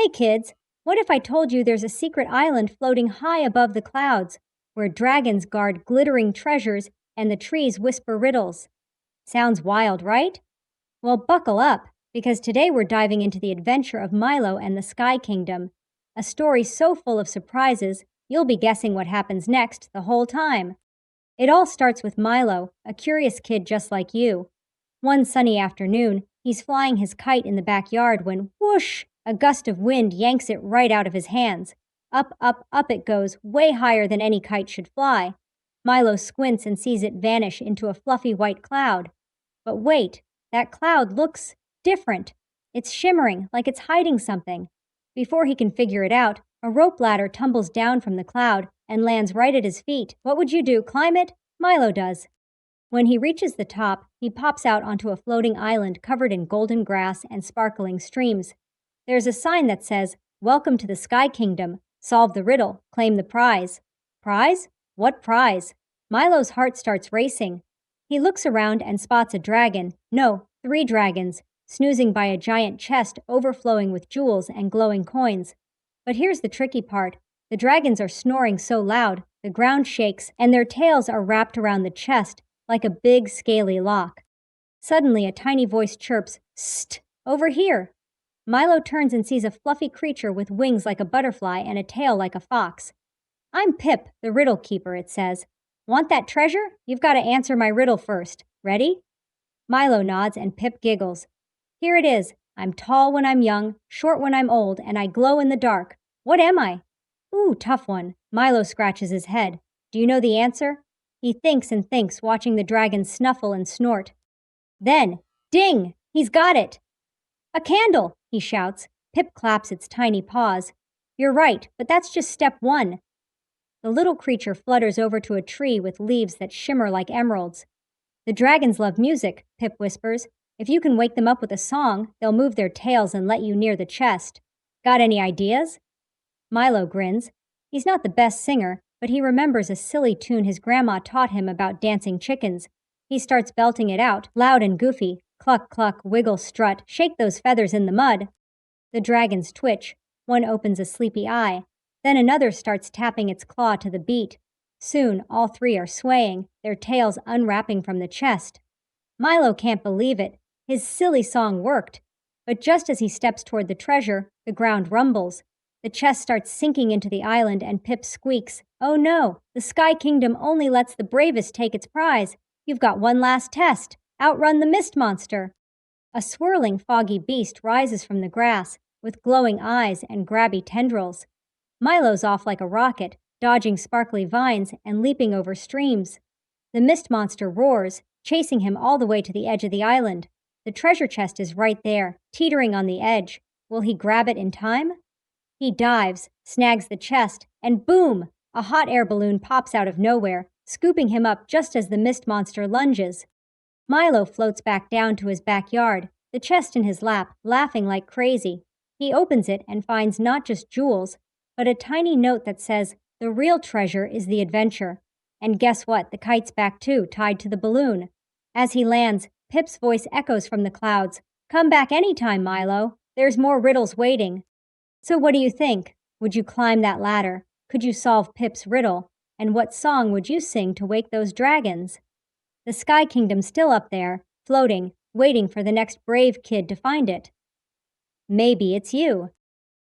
Hey kids, what if I told you there's a secret island floating high above the clouds, where dragons guard glittering treasures and the trees whisper riddles? Sounds wild, right? Well, buckle up, because today we're diving into the adventure of Milo and the Sky Kingdom, a story so full of surprises, you'll be guessing what happens next the whole time. It all starts with Milo, a curious kid just like you. One sunny afternoon, he's flying his kite in the backyard when, whoosh, a gust of wind yanks it right out of his hands. Up, up, up it goes, way higher than any kite should fly. Milo squints and sees it vanish into a fluffy white cloud. But wait, that cloud looks different. It's shimmering, like it's hiding something. Before he can figure it out, a rope ladder tumbles down from the cloud and lands right at his feet. What would you do, climb it? Milo does. When he reaches the top, he pops out onto a floating island covered in golden grass and sparkling streams. There's a sign that says, "Welcome to the Sky Kingdom. Solve the riddle, claim the prize." Prize? What prize? Milo's heart starts racing. He looks around and spots a dragon, no, 3 dragons, snoozing by a giant chest overflowing with jewels and glowing coins. But here's the tricky part. The dragons are snoring so loud, the ground shakes, and their tails are wrapped around the chest like a big, scaly lock. Suddenly, a tiny voice chirps, "Sst, over here." Milo turns and sees a fluffy creature with wings like a butterfly and a tail like a fox. "I'm Pip, the riddle keeper," it says. "Want that treasure? You've got to answer my riddle first. Ready?" Milo nods and Pip giggles. "Here it is. I'm tall when I'm young, short when I'm old, and I glow in the dark. What am I?" "Ooh, tough one." Milo scratches his head. "Do you know the answer?" He thinks and thinks, watching the dragon snuffle and snort. Then, ding! He's got it! "A candle!" he shouts. Pip claps its tiny paws. "You're right, but that's just step 1. The little creature flutters over to a tree with leaves that shimmer like emeralds. "The dragons love music," Pip whispers. "If you can wake them up with a song, they'll move their tails and let you near the chest. Got any ideas?" Milo grins. He's not the best singer, but he remembers a silly tune his grandma taught him about dancing chickens. He starts belting it out, loud and goofy. Cluck, cluck, wiggle, strut, shake those feathers in the mud. The dragons twitch. One opens a sleepy eye. Then another starts tapping its claw to the beat. Soon, all 3 are swaying, their tails unwrapping from the chest. Milo can't believe it. His silly song worked. But just as he steps toward the treasure, the ground rumbles. The chest starts sinking into the island and Pip squeaks, "Oh no, the Sky Kingdom only lets the bravest take its prize. You've got one last test. Outrun the mist monster." A swirling, foggy beast rises from the grass, with glowing eyes and grabby tendrils. Milo's off like a rocket, dodging sparkly vines and leaping over streams. The mist monster roars, chasing him all the way to the edge of the island. The treasure chest is right there, teetering on the edge. Will he grab it in time? He dives, snags the chest, and boom! A hot air balloon pops out of nowhere, scooping him up just as the mist monster lunges. Milo floats back down to his backyard, the chest in his lap, laughing like crazy. He opens it and finds not just jewels, but a tiny note that says, "The real treasure is the adventure." And guess what? The kite's back too, tied to the balloon. As he lands, Pip's voice echoes from the clouds. "Come back anytime, Milo. There's more riddles waiting." So what do you think? Would you climb that ladder? Could you solve Pip's riddle? And what song would you sing to wake those dragons? The Sky Kingdom's still up there, floating, waiting for the next brave kid to find it. Maybe it's you.